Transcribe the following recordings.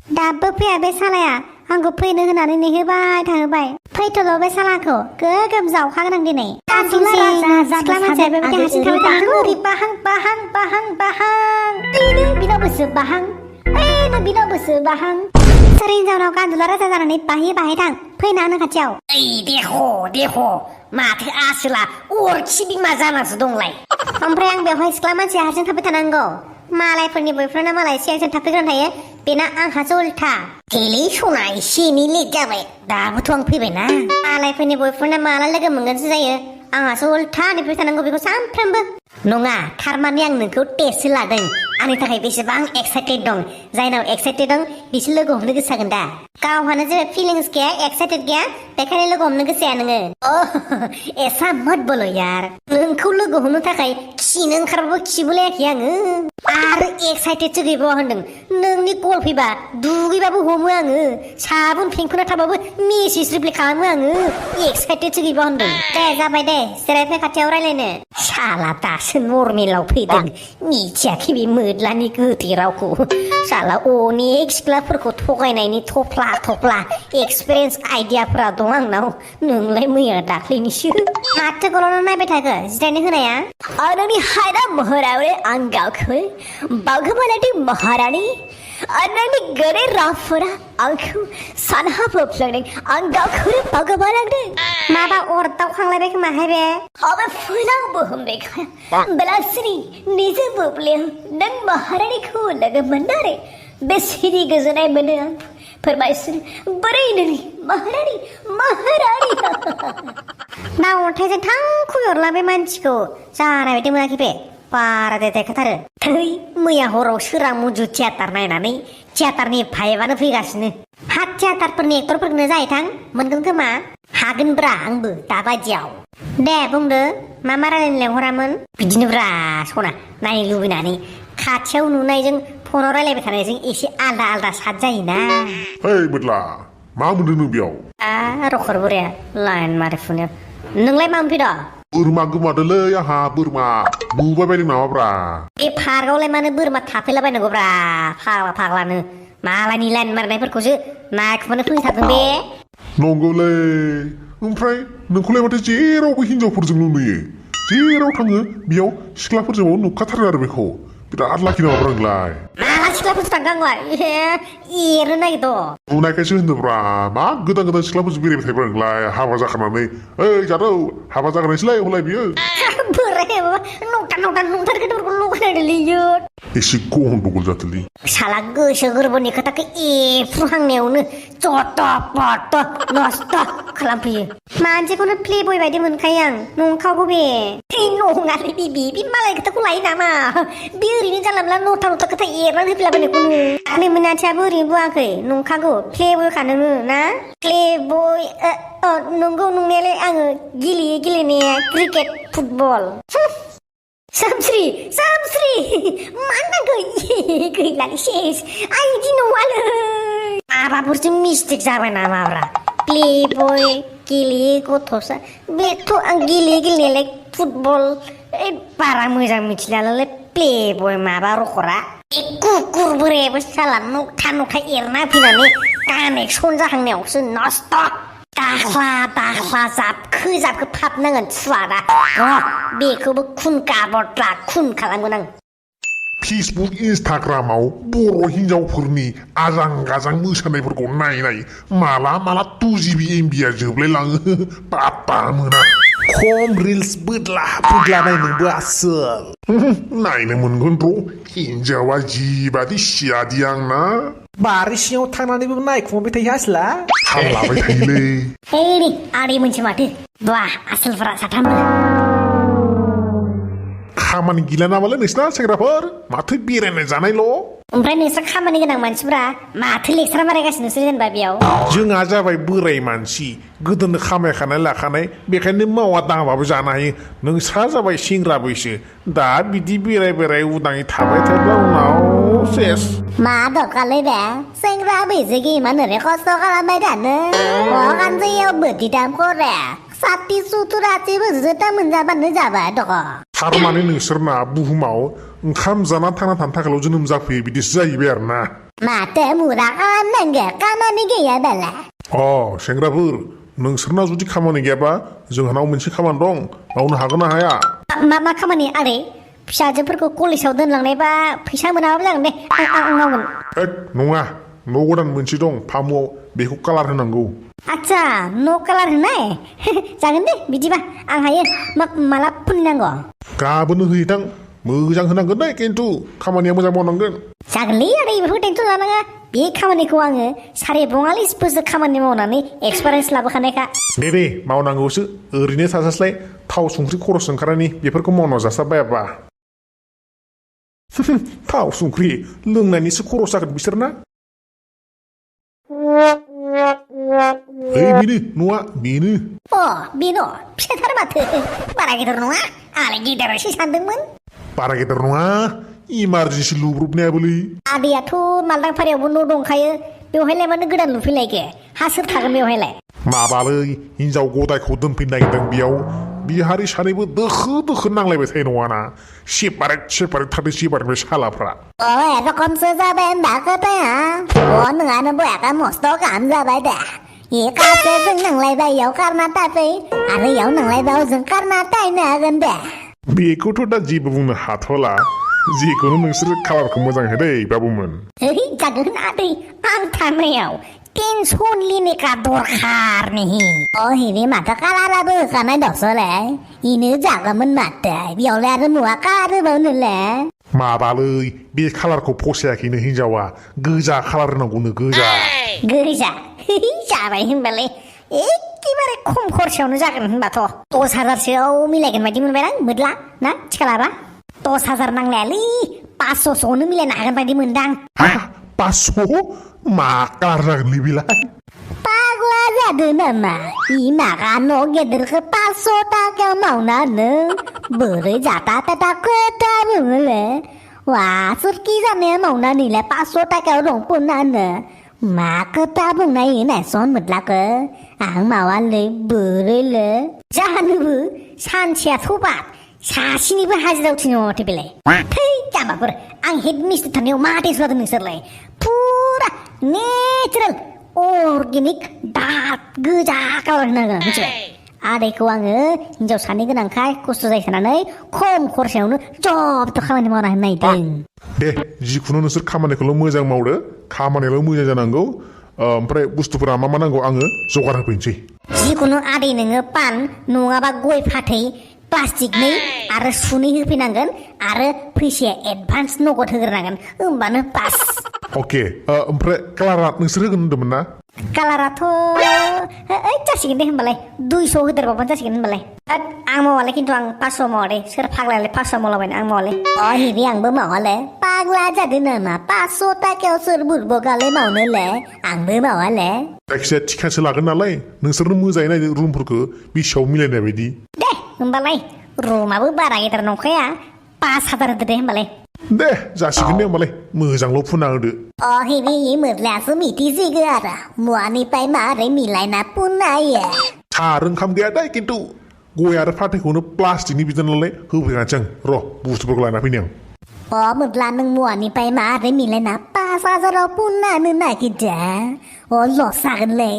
दाबो फैया बे सालाया आंखौ फैनो होनानै नेहोबाय थाहोबाय फैथ'ल' बे सालाखौ गोगोम जावखागोन आं दिनै सिख्ला मानसिया बेबायदि हारसिं थाबाय थानांगौ ओरै बाहां बिनावबोसो बाहां बिनावबोसो बाहां सोर हिनजावनाव गान्दुला राजा जानानै बाहाय थां फैना आंनो खाथियाव देख' माथो आसोला अरखि बिमा जानासो दंलाय ओमफ्राय आं बेवहाय सिख्ला मानसिया हारसिं थाबाय थानांगौ मालायफोरनि बयफ्रेन्डआ मालाय सिगांसिम थाफैग्रान थायो बेना आंहासो उल्था देलै सना एसे एनै लेट जाबाय दाबोथ' आं फैबायना मालायफोरनि बयफ्रेन्डआ माला लोगो मोनगोनसो जायो आंहासो उल्था नेबाय थानांगौ बेखौ सानफ्रामबो नङा थारमाने आं नोंखौ टेस्ट लादों आंनि थाखाय बेसेबां एक्साइटेड दं जायनाव एक्साइटेड दं बिसोर लोगो हमनो गोसो जागोन दा गावहानो जेबो फिलिंस गैया एक्साइटेड गैया बेखायनो लोगो हमनो गोसो जाया नोङो एसा मत बोलो यार नोंखौ लोगो हमनो थाखाय खिनो ओंखारबाबो खिबोलायाखै आङो आरो एक्साइटेडसो गैबावा होनदों नोंनि कल फैबा दुगैबाबो हमो आङो साबुन फेंफोना थाबाबो मेसेज रिप्लाय खालामो आङो एक्साइटेडसो गैबा होनदों दे जाबाय दे जिरायफै खाथियाव रायलायनो साला दासो नर्मेलाव फैदों मिथियाखै बे मोद्लानि गोदै रावखौ साला अनेक सिख्लाफोरखौ थगायनायनि थफ्ला एक्सपिरियेन्स आइडियाफोरा दं आंनाव नोंलाय मैया दाख्लैनिसो माथो गल'नो नायबाय थाखो जिरायनो होनाया नोंनि हायना महरावनो आं गावखौ बावगोमालायदों महारानि नोंनि गोदै रावफोरा आंखौ सानहाबफ्लांदों आं गावखौनो बावगोमालांदों माबा अर दावखांलायबाय खोमाहाय बे अबे फुलाव बुहुमनिखाया बेलासिनि निजे बुब्लियाव नों महारानिखौ लोगो मोननानै बेसेनि गोजोननाय मोनो आं फोरमायसुन बोरै नोंनि महारानि ना अन्थाइजों थांखु हरला बे मानसिखौ जानाय बायदि मोनाखै बे बारा देखाथारो थै मैया हराव सोरां मन्जु थियाटार नायनानै थियाटारनि भाइबानो फैगासिनो हा थियाटारफोरनि एक्टरफोरखौनो जाहैथां मोनगोन खोमा हागोनब्रा आंबो दाबादियाव दे बुंदो मा रायलायनो लेंहरामोन बिदिनोब्रा सना नायनो लुबैनानै खाथियाव नुनायजों फनाव रायलायबाय थानायजों एसे आलदा साद जायोना ओइ बोदला मा मोनदों नों बेयाव रखर बुरिया लाइन मारि फुनो नोंलाय मा मोनफैद बोरमा गोमादोलै आंहा बोरमा नुबाय बायदों नामाब्रा बे पार्कआवलाय मानो बोरमा थाफैलाबायनांगौब्रा फाग्लानो मालायनि लाइन मारनायफोरखौसो नायखुमानो फैथारदों बे नंगौलै ओमफ्राय नोंखौलाय माथो जेरावबो हिनजावफोरजोंल' नुयो जेराव थाङो बेयाव सिख्लाफोरजों नुखाथारो आरो बेखौ बिराद लाखि नामाब्रा नोंलाय माला सिख्लाफोरसो थांदों आंलाय एरनो नागिरद' नुनायखायसो होनदोंब्रा मा गोदान सिख्लाफोरजों बेरायबाय थायोब्रा नोंलाय हाबा जाखानानै ओइ जादौ हाबा जाखानायसोलाय हलाय बियो बोराय नंथारगोनफोरखौ लगायनायलै एसे गहन जाथोलै साला गोसो गोरबोनि खोथाखौ एफ्रुहांनायावनो चट पट नस्थ' खालामफैयो मानसिखौनो प्ले बय बायदि मोनखायो आं नंखागौ बे नङालै बे मालाय खोथाखौ लायो नामा बे ओरैनो जानला मोनला नथा खोथा एरनानै होफैलाबायनायखौनो आंनि मोनाथियाबो ओरैनो बुङाखै नंखागौ प्ले बयखा नोङो ना प्ले बय नंगौ नंनायालाय आङो गेलेनाया क्रिकेट फुटबल सामस्रि मानांगौ गैलालै सेस आं इदि नङालै माबाफोरसो मिस्टेक जाबाय नामाब्रा प्ले बय गेलेयो गथ'सा बेथ' आं गेलेनायालाय फुटबल बारा मोजां मिथिलालै प्ले बय माबा रखरा कुकुर बोरायाबो साला नखथा एरना फैनानै कानेक्सन जाहांनायावसो नस्थ' दाख्ला जाबखो फाबनांगोन सुवादा बेखौबो खुन खालामगोन आं फेसबुक इन्सटाग्रामाव बर' हिनजावफोरनि आजां गाजां मोसानायफोरखौ नाय माला 2GB MBया जोबलाय लाङो पात्ता मोना खम रिल्स बोदला नायनोबो आसोल नायनो मोनगोन र' हिनजावा जिबादि सियादि आंना बारि सिङाव थांनानैबो नायखुमाबाय थायो आसोला थांलाबाय थायोलै हेरि आदै मोनसे माथो बा आसोलफोरा साथामबो खामानि गैला नामालै नोंसिना सेंग्राफोर माथो बेरायनाय जानायल' ओमफ्राय नोंस्रा खामानि गोनां मानसिफ्रा माथो लेक्सार मारायगासिनोसो जेनेबा बेयाव जोंहा जाबाय बोराय मानसि गोदोनो खामायखानाय लाखानाय बेखायनो मावा दाङाबाबो जानो हायो नोंस्रा जाबाय सेंग्रा बैसो दा बिदि बेराय उदाङै थाबाय थायोब्ला उनाव सेस मा दरकारलै बे सेंग्रा बैसोगि इमान ओरै खस्थ' खालामबाय थानो हगानजैयाव बोदि दाम करे 60-70 बोसोरसो मोनजाबानो जाबाय दख थारमाने नोंसोरना बुहुमाव ओंखाम जाना थांना थानो थाखायल' जोनोम जाफैयो बिदिसो जाहैबाय आरो ना माथो मुरा खालामनांगौ खामानि गैया दालाय सेंग्राफोर नोंसोरना जुदि खामानि गैयाबा जोंहानाव मोनसे खामानि दं मावनो हागोन ना हाया मा खामानि आदै फिसाजोफोरखौ कलेजाव दोनलांनायबा फैसा मोनाबाबो जागोन दे आं मावगोन नङा न' गोदान मोनसे दं फामुआव बेखौ कालार होनांगौ आच्छा न' कालार होनाय जागोन दे बिदिबा आं हायो माला फुननांगौ गाबोनो होयोदां मोजां होनांगोन दे खिन्थु खामानिया मोजां मावनांगोन जागोनलै आदै बेफोरखौ टेनसन लानाङा बे खामानिखौ आङो 45 बोसोर खामानि मावनानै एक्सपिरियेन्स लाबोखानायखा दे मावनांगौसो ओरैनो थासास्लाय थाव संख्रि खरस ओंखारनायनि बेफोरखौ मावना जासाबबायाबा थाव संख्रि लोंनायनिसो खरस जागोन बिसोरना बेनो न'आ बेनो बेनो फिसाथार माथो बारा गिदिर नङा आंलाय गिदिरसो सानदोंमोन बारा गिदिर नङा इमारजेन्सि लुब्रबनायाबोलै आदैयाथ' मालदांफारियावबो न' दंखायो बेवहायलाय मानो गोदान लुफैलायखो हा सोर थागोन बेवहायलाय माबालै हिनजाव गदायखौ दोनफैनो नागिरदों बेयाव बिहारि सानैबो दोखो नांलायबाय थायो नङाना सेपारेट थादो सेपारेट सालाफ्रा रखमसो जाबाय होनबा खोथाया नोंहानो बयाखा मस्थ' गाहाम जाबाय दे एखासो जों नांलायबाय इयाव खारना थाफै आरो इयाव नांलायबाय जों खारना थाहैनो हागोन दे बेखौथ' दा जेबो बुंनो हाथ'ला जिखुनु नोंसोरो कालारखौ मोजां हो दै बाबुमोन जागोन आदै आं थानायाव टेनसन लिनेखा दरखार नहीं हिबे माथो कालाराबो होखानाय दसलै इनो जागौमोन माथो बेयावलाय आरो नुवा खारोबावनोलै माबालै बे कालारखौ फसायाखैनो हिनजावा गोजा कालार होनांगौनो गोजा जाबाय होनबालाय एखेबारे खम खरसायावनो जागोन होनबाथ' 10,000सोआव मिलायगोन बायदि मोनबाय आं मोदला ना थिखा लाबा 10,000 नांलायालै 500सोआवनो मिलायनो हागोन बायदि मोनदां 500 मा कालार जागोनलै बेलाय पागला जादों नामा इमागा न' गेदेरखौ 500 थाखायाव मावनानै बोरै जाता थाता खोथा बुङोलै वा सोरखि जानाया मावनानैलाय 500 थाखायाव दं फुननानै मा खोथा बुंनाय होनाय सन मोदलाखो आं मावालै बोरैलै जानोबो सानसेयाथ' बाद सासेनिबो हाजिरायाव थिनो माथो बेलाय थै जाम्बाफोर आं हेड मिस्ट्रि थानायाव मा टेस्ट लादों नोंसोरलाय फुरा नेचारेल अर्गेनिक दाद गोजा कालार होनांगोन मिथिबाय आदैखौ आङो हिनजाव सानै गोनांखाय खस्थ' जायो सानानै खम खरसायावनो जब खामानि मावना होनो नागिरदों दे जिखुनु नोंसोर खामानिखौल' मोजां मावदो खामानियाल' मोजां जानांगौ ओमफ्राय बुस्थुफोरा मा नांगौ आङो जगार होफैनोसै जिखुनु आदै नोङो पान नङाबा गय फाथै प्लास्टिकनि आरो सुनै होफैनांगोन आरो फैसाया एडभान्स नगद होग्रोनांगोन होमबानो पास अके ओमफ्राय कालारा नोंसोर होगोन होनदोंमोन ना कालाराथ' जासिगोन दे होनबालाय 200 होदेरबावबानो जासिगोन होनबालाय आं मावालै खिन्थु आं 500 मावा दे सोर फाग्लायालाय 500 मावलाबायनो आं मावालै हिबे आंबो मावालै पागला जादों नामा 500 थाखायाव सोर बुरबगालै मावनोलै आंबो मावालै जायखिजाया थिखासो लागोन नालाय नोंसोरनो मोजाङै नायदो रुमफोरखौ बिसियाव मिलायनाय बायदि दे होमबालाय रुमाबो बारा गिदिर नंखाया 5,000 होदो दे होमबालाय दे जासिगोन दे होमबालाय मोजांल' फुना होदो हिबे मोदलासो मिथिसिगो आरो मुवानिफ्राय मारै मिलायना फुननायो सार ओंखाम गैया दे खिन्थु गय आरो फाथैखौनो प्लास्टिकनि बिदों नालाय होफैखानोसै आं र' बुस्थुफोरखौ लाना फैनि आं मोदला नों मुवानिफ्राय मारै मिलायना 5,000आव फुननानो नागिरदों लस जागोनलै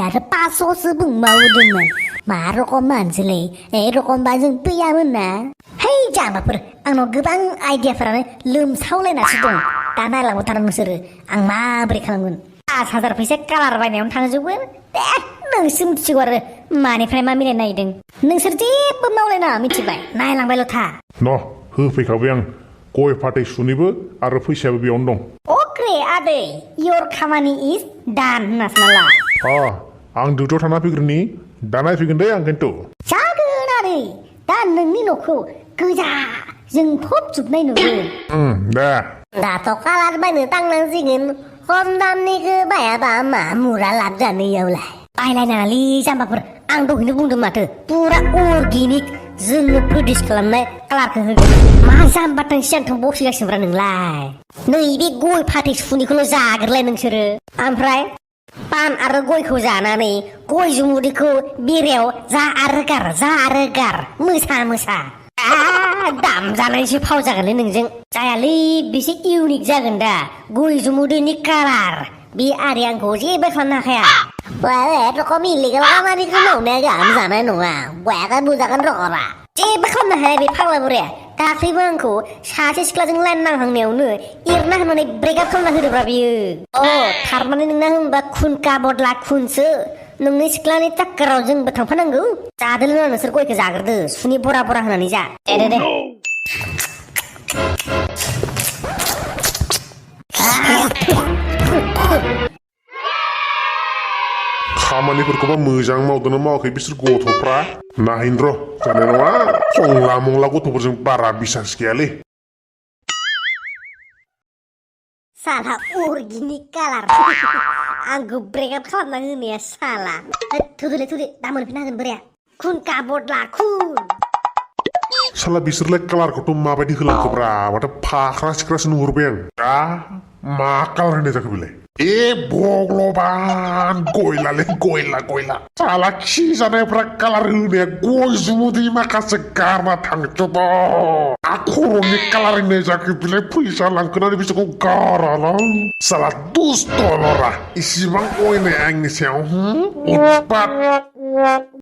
आरो 500सो बुंबावदोंमोन मा रखम मानसिलै रखमबा जों फैयामोन ना है जाम्बाफोर आंनाव गोबां आइडियाफोरानो लोमसावलायनासो दं दा नायलांबाय नोंसोरो आं माबोरै खालामगोन 5,000 फैसा कालार बायनायावनो थांजोबगोन दे नोंसो मिथिगौ आरो मानिफ्राय मा मिलायनो नागिरदों नोंसोर जेबो मावलायनाङा मिथिबाय नायलांबायल' था न' होफैखाबाय आं गय फाथै सुनैबो आरो फैसायाबो बेयावनो दं अके आदै योर खामानि इज डान होननासो नाला आं डिउटियाव थाना फैग्रोनि दा नायफैगोन दे आं खिन्थु जागोन आदै दा नोंनि न'खौ गोजा जोंफबजोबनाय नुगोन दे दाथ' कालार बायनो थांनांसिगोन खम दामनिखौ बायाबा मा मुरा लाब जानायावलाय बायलायनाङालै जाम्बाफोर आं दहायनो बुंदों माथो पुरा अर्गेनिक जोंनो प्रडिउस खालामनाय कालारखौ होगोन मा जाम्बाथों सिगांथों बसिगासिनोब्रा नोंलाय नैबे गय फाथै सुनिखौल' जाग्रोलाय नोंसोरो ओमफ्राय पान आरो गयखौ जानानै गय जुमुदैखौ बेरायाव जा आरो गार मोसा दाम जानायसो फाव जागोनलै नोंजों जायालै बेसे इउनिक जागोन दा गय जुमुदैनि कालार बे आरि आंखौ जेबो खालामनो हाखाया रखम इलिगेल खामानिखौ मावनाया गाहाम जानाय नङा बयाखै बुजागोन रखरा जेबो खालामनो हाया बे फाग्ला बुराया दाख्लैबो आंखौ सासे सिख्लाजों लाइन नांहांनायावनो एरना होनानै ब्रेकआप खालामना होदोब्रा बियो थारमाने नोंना होनबा खुन का बदला खुनसो नोंनि सिख्लानि टाक्काराव जोंबो थांफानांगौ जादोल' ना नोंसोर गयखौ जाग्रोदो सुनि बरा बरा होनानै जा दे खामानिफोरखौबा मोजां मावदोंना मावाखै बिसोर गथ'फ्रा नाहिन्द्र जानाय नङा हंला मंला गथ'फोरजों बारा बिसास गैयालै साला अर्गेनिक कालार आंखौ ब्रेकआप खालामना होनाया साला थुदोलै दा मोनफिननो हागोन बोराया खुन का बदला खुन साला बिसोरलाय कालारखौथ' माबायदि होलांखोब्रा माथो फाख्रा सिख्रासो नुहुरबाय आं मा कालार होनाय जाखो बेलाय भगलबान गयला साला खि जानायफ्रा कालार होनाया गय जुमुदै माखासे गारना थांजोबा खर'नि कालार होनाय जाखो बेलाय फैसा लांखोनानै बिसोरखौ गारालां साला दुस्त लरा इसिबां अयनाय आंनि सायाव